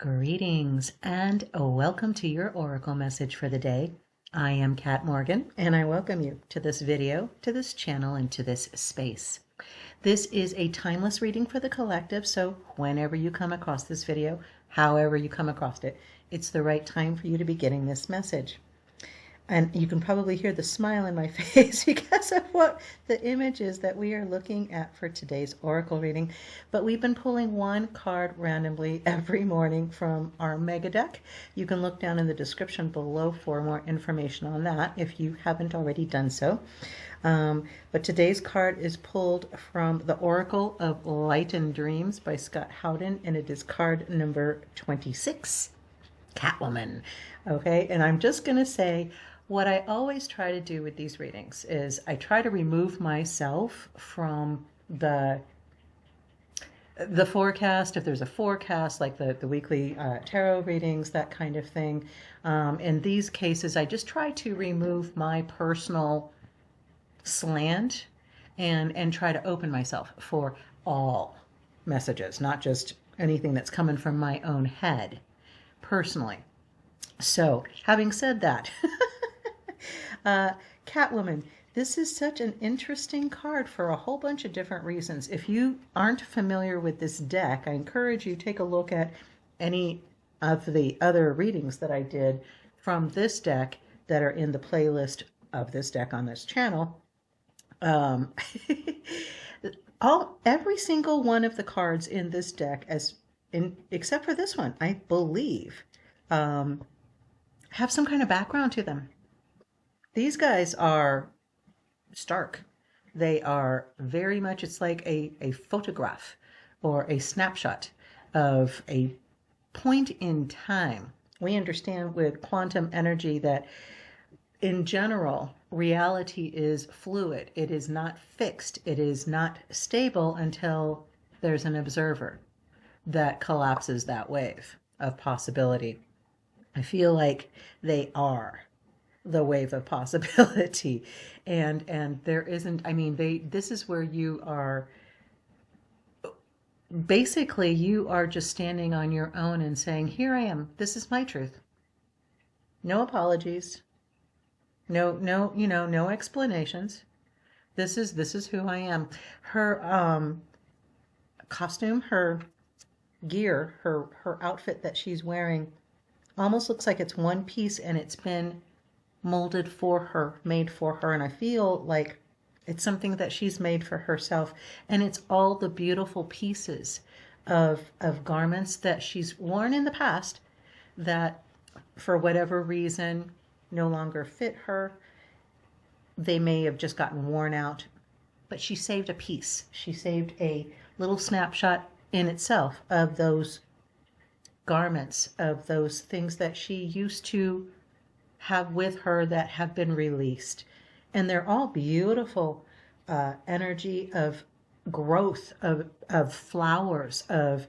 Greetings and welcome to your Oracle message for the day. I am Kat Morgan and I welcome you to this video, to this channel, and to this space. This is a timeless reading for the collective, so whenever you come across this video, however you come across it, it's the right time for you to be getting this message. And you can probably hear the smile in my face because of what the image is that we are looking at for today's Oracle reading. But we've been pulling one card randomly every morning from our mega deck. You can look down in the description below for more information on that if you haven't already done so. But today's card is pulled from the Oracle of Light and Dreams by Scot Howden, and it is card number 26, Catwoman. Okay, and I'm just going to say, what I always try to do with these readings is I try to remove myself from the forecast, if there's a forecast, like the weekly tarot readings, that kind of thing. In these cases, I just try to remove my personal slant and try to open myself for all messages, not just anything that's coming from my own head personally. So having said that, Catwoman, this is such an interesting card for a whole bunch of different reasons. If you aren't familiar with this deck, I encourage you to take a look at any of the other readings that I did from this deck that are in the playlist of this deck on this channel. Every single one of the cards in this deck, except for this one, I believe, have some kind of background to them. These guys are stark. They are very much, it's like a photograph or a snapshot of a point in time. We understand with quantum energy that in general, reality is fluid. It is not fixed. It is not stable until there's an observer that collapses that wave of possibility. I feel like they are the wave of possibility, and there isn't, I mean, this is where you are basically, you are just standing on your own and saying, here I am, this is my truth. No apologies, no explanations. This is who I am. Her costume, her gear, her outfit that she's wearing almost looks like it's one piece and it's been molded for her, made for her, and I feel like it's something that she's made for herself, and it's all the beautiful pieces of garments that she's worn in the past that for whatever reason no longer fit her. They may have just gotten worn out, but she saved a piece. She saved a little snapshot in itself of those garments, of those things that she used to have with her that have been released. And they're all beautiful energy of growth, of flowers, of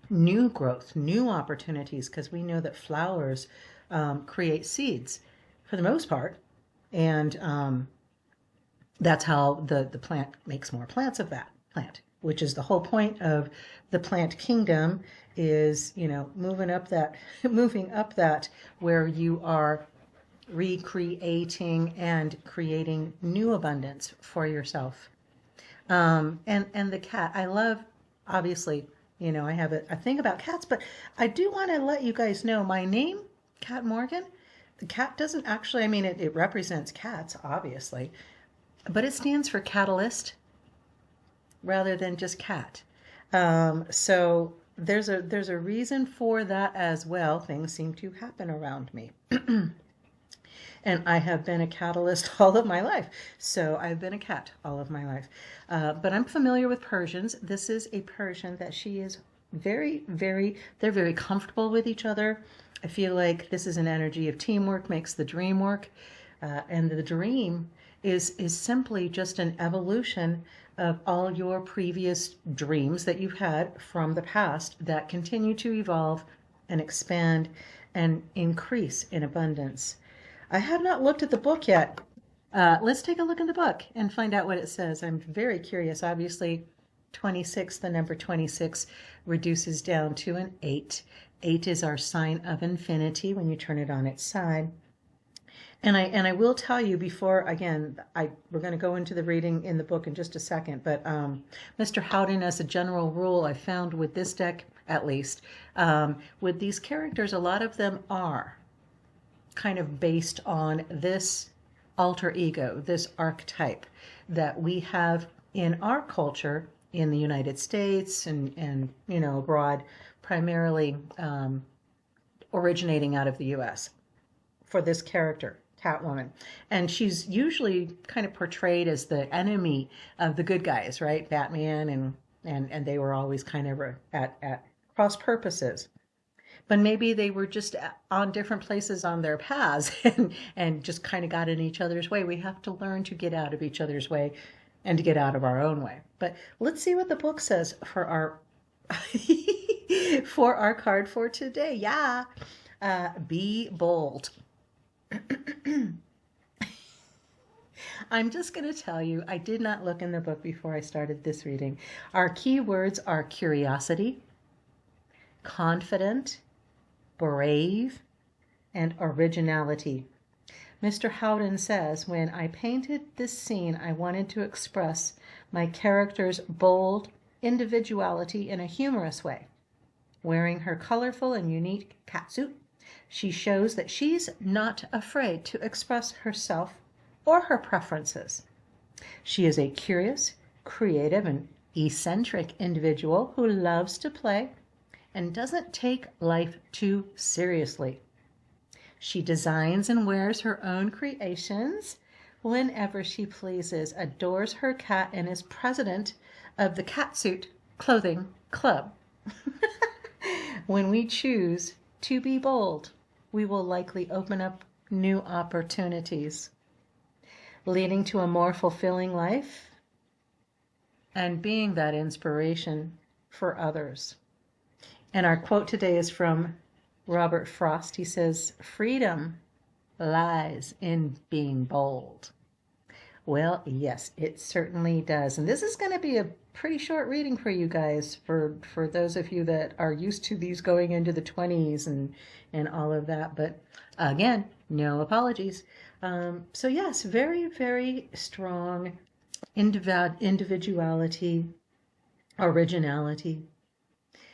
new growth, new opportunities, because we know that flowers create seeds for the most part. And that's how the plant makes more plants of that plant, which is the whole point of the plant kingdom, is, you know, moving up that where you are recreating and creating new abundance for yourself. And the cat, I love, obviously, you know, I have a thing about cats, but I do want to let you guys know my name, Kat Morgan. The cat doesn't actually, I mean, it represents cats, obviously, but it stands for catalyst rather than just cat. So there's a reason for that as well. Things seem to happen around me. And I have been a catalyst all of my life. So I've been a cat all of my life. But I'm familiar with Persians. This is a Persian that she is they're very comfortable with each other. I feel like this is an energy of teamwork makes the dream work. And the dream is simply just an evolution of all your previous dreams that you've had from the past that continue to evolve and expand and increase in abundance. I have not looked at the book yet. Let's take a look in the book and find out what it says. I'm very curious. Obviously, 26, the number 26, reduces down to an 8. 8 is our sign of infinity when you turn it on its side. And I will tell you before, again, we're going to go into the reading in the book in just a second, but Mr. Howden, as a general rule, I found with this deck, at least, with these characters, a lot of them are kind of based on this alter ego, this archetype that we have in our culture in the United States and abroad, primarily originating out of the US for this character, Catwoman. And she's usually kind of portrayed as the enemy of the good guys, right? Batman and they were always kind of at cross purposes. But maybe they were just on different places on their paths and just kind of got in each other's way. We have to learn to get out of each other's way and to get out of our own way. But let's see what the book says for our for our card for today. Yeah. Be bold. I'm just going to tell you, I did not look in the book before I started this reading. Our key words are curiosity, confident, brave, and originality. Mr. Howden says, when I painted this scene, I wanted to express my character's bold individuality in a humorous way. Wearing her colorful and unique catsuit, she shows that she's not afraid to express herself or her preferences. She is a curious, creative, and eccentric individual who loves to play and doesn't take life too seriously. She designs and wears her own creations whenever she pleases, adores her cat, and is president of the Catsuit Clothing Club. When we choose to be bold, we will likely open up new opportunities, leading to a more fulfilling life and being that inspiration for others. And our quote today is from Robert Frost. He says, "Freedom lies in being bold." Well, yes, it certainly does. And this is going to be a pretty short reading for you guys, for those of you that are used to these going into the 20s and all of that. But again, no apologies. So yes, very, very strong individuality, originality.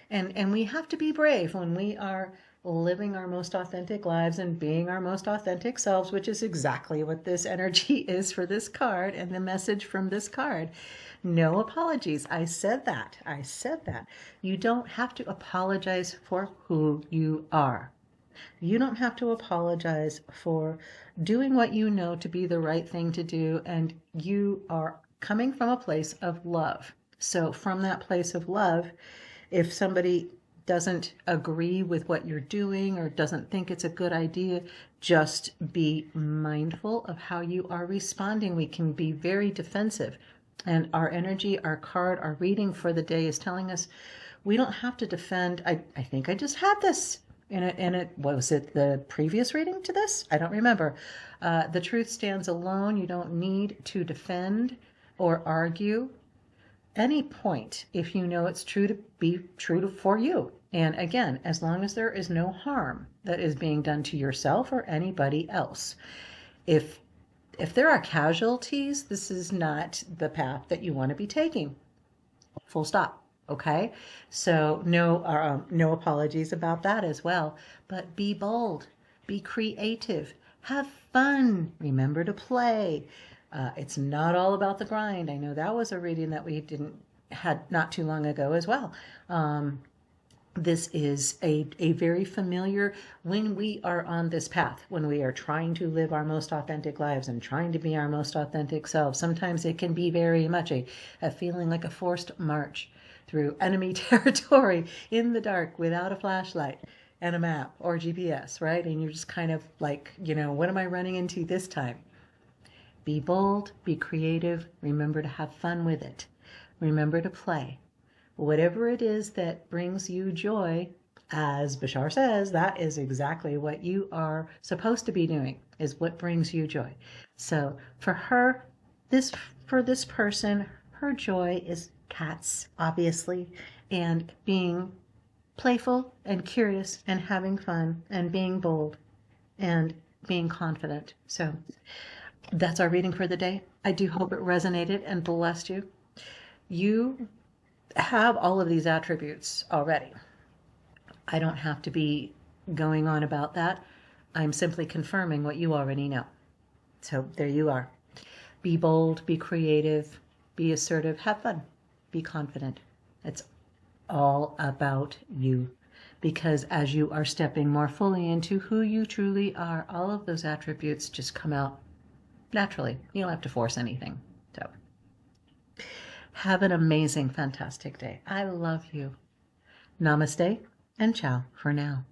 And we have to be brave when we are living our most authentic lives and being our most authentic selves, which is exactly what this energy is for this card and the message from this card. No apologies. I said that. I said that. You don't have to apologize for who you are. You don't have to apologize for doing what you know to be the right thing to do, and you are coming from a place of love. So from that place of love, if somebody doesn't agree with what you're doing or doesn't think it's a good idea, just be mindful of how you are responding. We can be very defensive, and our energy, our card, our reading for the day is telling us we don't have to defend. I think I just had this in it. Was it the previous reading to this? I don't remember. The truth stands alone. You don't need to defend or argue any point if you know it's true to be true for you. And again, as long as there is no harm that is being done to yourself or anybody else. If there are casualties, this is not the path that you want to be taking. Full stop. Okay? So no apologies about that as well. But be bold, be creative, have fun, remember to play. It's not all about the grind. I know that was a reading that we had not too long ago as well. This is a very familiar, when we are on this path, when we are trying to live our most authentic lives and trying to be our most authentic selves. Sometimes it can be very much a feeling like a forced march through enemy territory in the dark without a flashlight and a map or GPS, right? And you're just kind of like, what am I running into this time? Be bold, be creative, remember to have fun with it. Remember to play. Whatever it is that brings you joy, as Bashar says, that is exactly what you are supposed to be doing, is what brings you joy. So for this person, her joy is cats, obviously, and being playful and curious and having fun and being bold and being confident. So that's our reading for the day. I do hope it resonated and blessed you. You have all of these attributes already. I don't have to be going on about that. I'm simply confirming what you already know. So there you are. Be bold, be creative, be assertive, have fun, be confident. It's all about you. Because as you are stepping more fully into who you truly are, all of those attributes just come out naturally. You don't have to force anything. So have an amazing, fantastic day. I love you. Namaste and ciao for now.